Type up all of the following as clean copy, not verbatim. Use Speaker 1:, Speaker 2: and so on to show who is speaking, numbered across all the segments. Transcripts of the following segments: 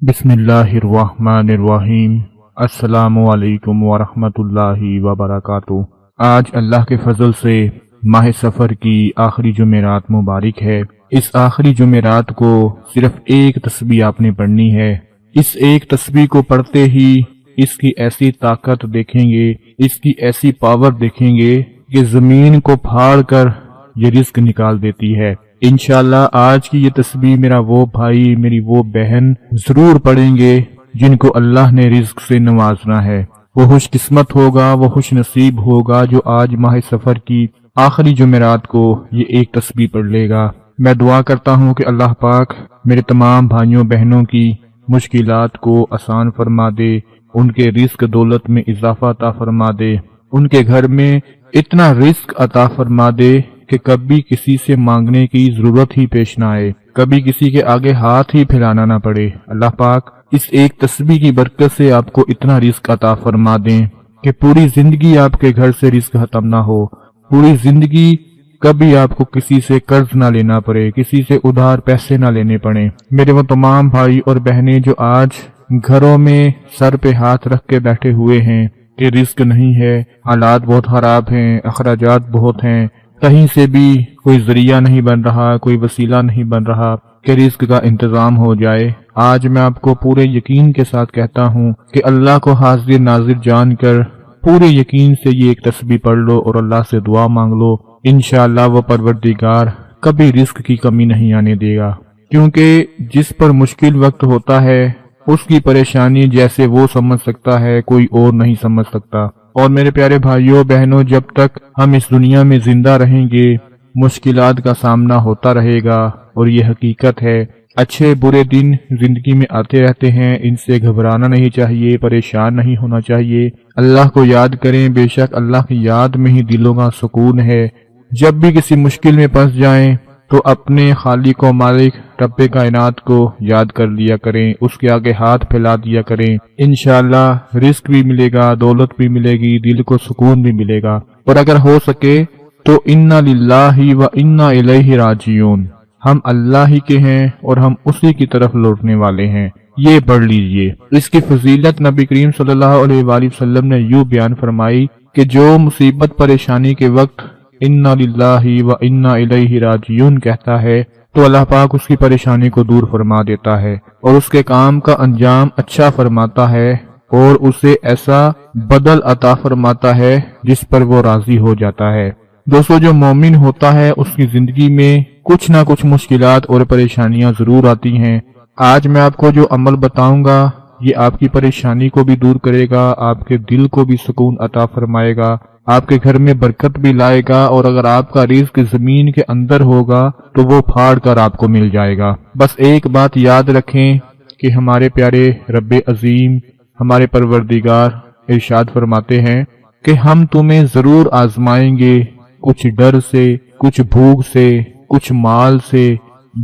Speaker 1: بسم اللہ الرحمن الرحیم۔ السلام علیکم ورحمۃ اللہ وبرکاتہ۔ آج اللہ کے فضل سے ماہ سفر کی آخری جمعرات مبارک ہے۔ اس آخری جمعرات کو صرف ایک تسبیح آپ نے پڑھنی ہے۔ اس ایک تسبیح کو پڑھتے ہی اس کی ایسی طاقت دیکھیں گے، اس کی ایسی پاور دیکھیں گے کہ زمین کو پھاڑ کر یہ رزق نکال دیتی ہے۔ انشاءاللہ آج کی یہ تسبیح میرا وہ بھائی، میری وہ بہن ضرور پڑھیں گے جن کو اللہ نے رزق سے نوازنا ہے۔ وہ خوش قسمت ہوگا، وہ خوش نصیب ہوگا جو آج ماہ سفر کی آخری جمعرات کو یہ ایک تسبیح پڑھ لے گا۔ میں دعا کرتا ہوں کہ اللہ پاک میرے تمام بھائیوں بہنوں کی مشکلات کو آسان فرما دے، ان کے رزق دولت میں اضافہ عطا فرما دے، ان کے گھر میں اتنا رزق عطا فرما دے کہ کبھی کسی سے مانگنے کی ضرورت ہی پیش نہ آئے، کبھی کسی کے آگے ہاتھ ہی پھیلانا نہ پڑے۔ اللہ پاک اس ایک تسبیح کی برکت سے آپ کو اتنا رزق عطا فرما دیں کہ پوری زندگی آپ کے گھر سے رزق ختم نہ ہو، پوری زندگی کبھی آپ کو کسی سے قرض نہ لینا پڑے، کسی سے ادھار پیسے نہ لینے پڑے۔ میرے وہ تمام بھائی اور بہنیں جو آج گھروں میں سر پہ ہاتھ رکھ کے بیٹھے ہوئے ہیں کہ رزق نہیں ہے، حالات بہت خراب ہیں، اخراجات بہت ہیں، کہیں سے بھی کوئی ذریعہ نہیں بن رہا، کوئی وسیلہ نہیں بن رہا کہ رزق کا انتظام ہو جائے۔ آج میں آپ کو پورے یقین کے ساتھ کہتا ہوں کہ اللہ کو حاضر ناظر جان کر پورے یقین سے یہ ایک تسبیح پڑھ لو اور اللہ سے دعا مانگ لو، انشاءاللہ وہ پروردگار کبھی رزق کی کمی نہیں آنے دے گا، کیونکہ جس پر مشکل وقت ہوتا ہے اس کی پریشانی جیسے وہ سمجھ سکتا ہے کوئی اور نہیں سمجھ سکتا۔ اور میرے پیارے بھائیوں بہنوں، جب تک ہم اس دنیا میں زندہ رہیں گے مشکلات کا سامنا ہوتا رہے گا، اور یہ حقیقت ہے۔ اچھے برے دن زندگی میں آتے رہتے ہیں، ان سے گھبرانا نہیں چاہیے، پریشان نہیں ہونا چاہیے۔ اللہ کو یاد کریں، بے شک اللہ کی یاد میں ہی دلوں کا سکون ہے۔ جب بھی کسی مشکل میں پھنس جائیں تو اپنے خالق و مالک رب کائنات کو یاد کر لیا کریں، اس کے آگے ہاتھ پھیلا دیا کریں، انشاءاللہ رزق بھی ملے گا، دولت بھی ملے گی، دل کو سکون بھی ملے گا۔ اور اگر ہو سکے تو انا للہ و انا الیہ راجعون، ہم اللہ ہی کے ہیں اور ہم اسی کی طرف لوٹنے والے ہیں، یہ پڑھ لیجئے۔ اس کی فضیلت نبی کریم صلی اللہ علیہ وآلہ وسلم نے یوں بیان فرمائی کہ جو مصیبت پریشانی کے وقت انا للہ و انا الیہ راجعون کہتا ہے تو اللہ پاک اس کی پریشانی کو دور فرما دیتا ہے اور اس کے کام کا انجام اچھا فرماتا ہے اور اسے ایسا بدل عطا فرماتا ہے جس پر وہ راضی ہو جاتا ہے۔ دوستو، جو مومن ہوتا ہے اس کی زندگی میں کچھ نہ کچھ مشکلات اور پریشانیاں ضرور آتی ہیں۔ آج میں آپ کو جو عمل بتاؤں گا یہ آپ کی پریشانی کو بھی دور کرے گا، آپ کے دل کو بھی سکون عطا فرمائے گا، آپ کے گھر میں برکت بھی لائے گا، اور اگر آپ کا رزق زمین کے اندر ہوگا تو وہ پھاڑ کر آپ کو مل جائے گا۔ بس ایک بات یاد رکھیں کہ ہمارے پیارے رب عظیم، ہمارے پروردگار ارشاد فرماتے ہیں کہ ہم تمہیں ضرور آزمائیں گے، کچھ ڈر سے، کچھ بھوک سے، کچھ مال سے،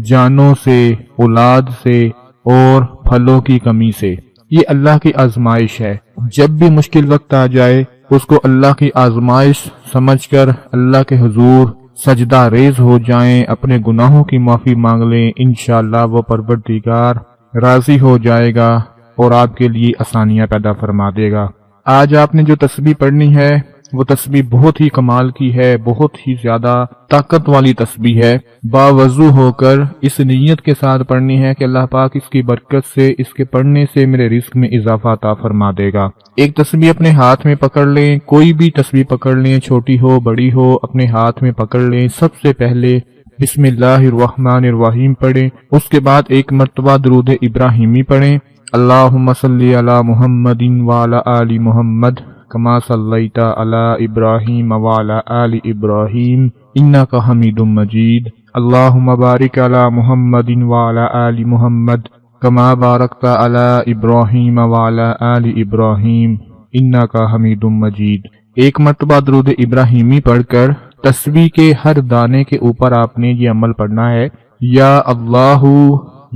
Speaker 1: جانوں سے، اولاد سے اور پھلوں کی کمی سے۔ یہ اللہ کی آزمائش ہے۔ جب بھی مشکل وقت آ جائے اس کو اللہ کی آزمائش سمجھ کر اللہ کے حضور سجدہ ریز ہو جائیں، اپنے گناہوں کی معافی مانگ لیں، انشاءاللہ وہ پروردگار راضی ہو جائے گا اور آپ کے لیے آسانیاں پیدا فرما دے گا۔ آج آپ نے جو تسبیح پڑھنی ہے وہ تسبیح بہت ہی کمال کی ہے، بہت ہی زیادہ طاقت والی تسبیح ہے۔ باوضو ہو کر اس نیت کے ساتھ پڑھنی ہے کہ اللہ پاک اس کی برکت سے، اس کے پڑھنے سے میرے رزق میں اضافہ عطا فرما دے گا۔ ایک تسبیح اپنے ہاتھ میں پکڑ لیں، کوئی بھی تسبیح پکڑ لیں، چھوٹی ہو بڑی ہو، اپنے ہاتھ میں پکڑ لیں۔ سب سے پہلے بسم اللہ الرحمن الرحیم پڑھیں، اس کے بعد ایک مرتبہ درود ابراہیمی پڑھیں، اللہم صلی علی محمد وعلی آل محمد کما صلیت علی ابراہیم وعلی آل ابراہیم انک حمید مجید، اللہم بارک علی محمد وعلی آل محمد کما بارکت علی ابراہیم وعلی آل ابراہیم انک حمید مجید۔ ایک مرتبہ درود ابراہیمی پڑھ کر تسبیح کے ہر دانے کے اوپر آپ نے یہ عمل پڑھنا ہے، یا اللہ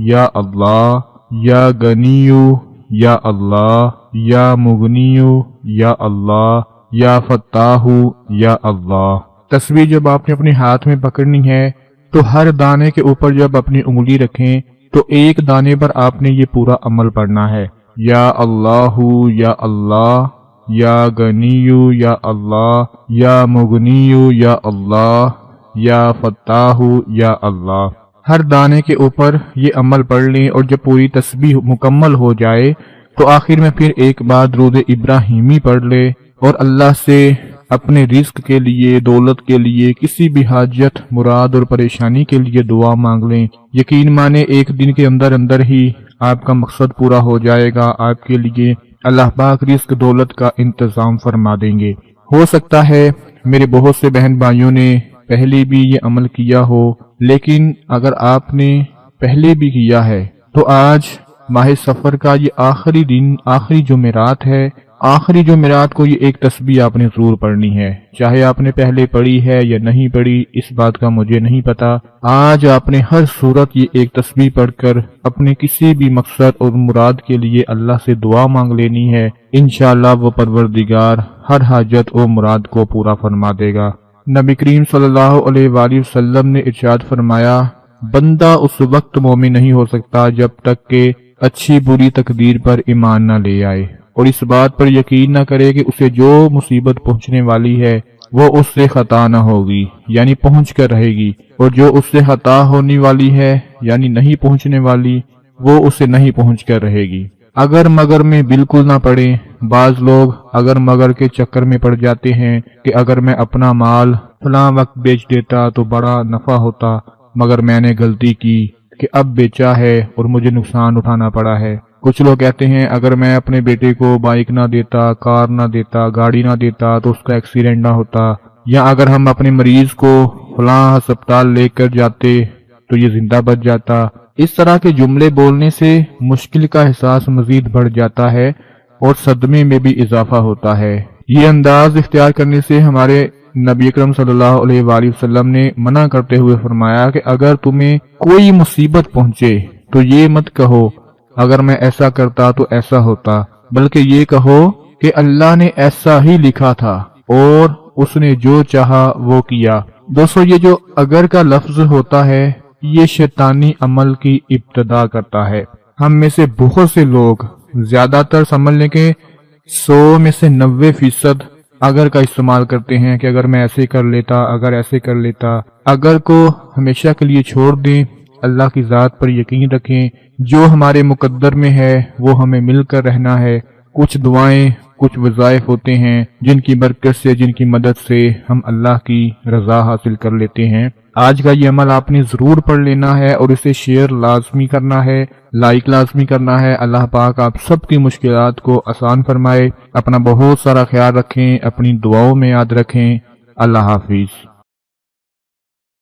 Speaker 1: یا اللہ، یا غنیو یا اللہ، یا مغنیو یا اللہ، یا فتاح یا اللہ۔ تسبیح جب آپ نے اپنے ہاتھ میں پکڑنی ہے تو ہر دانے کے اوپر جب اپنی انگلی رکھیں تو ایک دانے پر آپ نے یہ پورا عمل پڑھنا ہے، یا اللہ یا اللہ، یا غنیو یا اللہ، یا مغنیو یا اللہ، یا فتاح یا اللہ۔ ہر دانے کے اوپر یہ عمل پڑھ لیں، اور جب پوری تسبیح مکمل ہو جائے تو آخر میں پھر ایک بار درود ابراہیمی پڑھ لے اور اللہ سے اپنے رزق کے لیے، دولت کے لیے، کسی بھی حاجت، مراد اور پریشانی کے لیے دعا مانگ لیں۔ یقین مانے ایک دن کے اندر اندر ہی آپ کا مقصد پورا ہو جائے گا، آپ کے لیے اللہ پاک رزق دولت کا انتظام فرما دیں گے۔ ہو سکتا ہے میرے بہت سے بہن بھائیوں نے پہلے بھی یہ عمل کیا ہو، لیکن اگر آپ نے پہلے بھی کیا ہے تو آج ماہ سفر کا یہ آخری دن، آخری جمعرات ہے، آخری جمعرات کو یہ ایک تسبیح آپ نے ضرور پڑھنی ہے، چاہے آپ نے پہلے پڑھی ہے یا نہیں پڑھی، اس بات کا مجھے نہیں پتا۔ آج آپ نے ہر صورت یہ ایک تسبیح پڑھ کر اپنے کسی بھی مقصد اور مراد کے لیے اللہ سے دعا مانگ لینی ہے، انشاءاللہ وہ پروردگار ہر حاجت اور مراد کو پورا فرما دے گا۔ نبی کریم صلی اللہ علیہ وآلہ وسلم نے ارشاد فرمایا، بندہ اس وقت مومن نہیں ہو سکتا جب تک کہ اچھی بری تقدیر پر ایمان نہ لے آئے، اور اس بات پر یقین نہ کرے کہ اسے جو مصیبت پہنچنے والی ہے وہ اس سے خطا نہ ہوگی، یعنی پہنچ کر رہے گی، اور جو اس سے خطا ہونے والی ہے یعنی نہیں پہنچنے والی، وہ اسے نہیں پہنچ کر رہے گی۔ اگر مگر میں بالکل نہ پڑیں، بعض لوگ اگر مگر کے چکر میں پڑ جاتے ہیں کہ اگر میں اپنا مال فلاں وقت بیچ دیتا تو بڑا نفع ہوتا، مگر میں نے غلطی کی کہ اب بیچا ہے اور مجھے نقصان اٹھانا پڑا ہے۔ کچھ لوگ کہتے ہیں اگر میں اپنے بیٹے کو بائک نہ دیتا، کار نہ دیتا، گاڑی نہ دیتا تو اس کا ایکسیڈنٹ نہ ہوتا، یا اگر ہم اپنے مریض کو فلاں ہسپتال لے کر جاتے تو یہ زندہ بچ جاتا۔ اس طرح کے جملے بولنے سے مشکل کا احساس مزید بڑھ جاتا ہے اور صدمے میں بھی اضافہ ہوتا ہے۔ یہ انداز اختیار کرنے سے ہمارے نبی اکرم صلی اللہ علیہ وآلہ وسلم نے منع کرتے ہوئے فرمایا کہ اگر تمہیں کوئی مصیبت پہنچے تو یہ مت کہو اگر میں ایسا کرتا تو ایسا ہوتا، بلکہ یہ کہو کہ اللہ نے ایسا ہی لکھا تھا اور اس نے جو چاہا وہ کیا۔ دوستو، یہ جو اگر کا لفظ ہوتا ہے یہ شیطانی عمل کی ابتدا کرتا ہے۔ ہم میں سے بہت سے لوگ، زیادہ تر سمجھ لیں کہ 100 میں سے 90% اگر کا استعمال کرتے ہیں کہ اگر میں ایسے کر لیتا، اگر ایسے کر لیتا۔ اگر کو ہمیشہ کے لیے چھوڑ دیں، اللہ کی ذات پر یقین رکھیں، جو ہمارے مقدر میں ہے وہ ہمیں مل کر رہنا ہے۔ کچھ دعائیں، کچھ وظائف ہوتے ہیں جن کی برکت سے، جن کی مدد سے ہم اللہ کی رضا حاصل کر لیتے ہیں۔ آج کا یہ عمل آپ نے ضرور پڑھ لینا ہے اور اسے شیئر لازمی کرنا ہے، لائک لازمی کرنا ہے۔ اللہ پاک آپ سب کی مشکلات کو آسان فرمائے۔ اپنا بہت سارا خیال رکھیں، اپنی دعاؤں میں یاد رکھیں۔ اللہ حافظ۔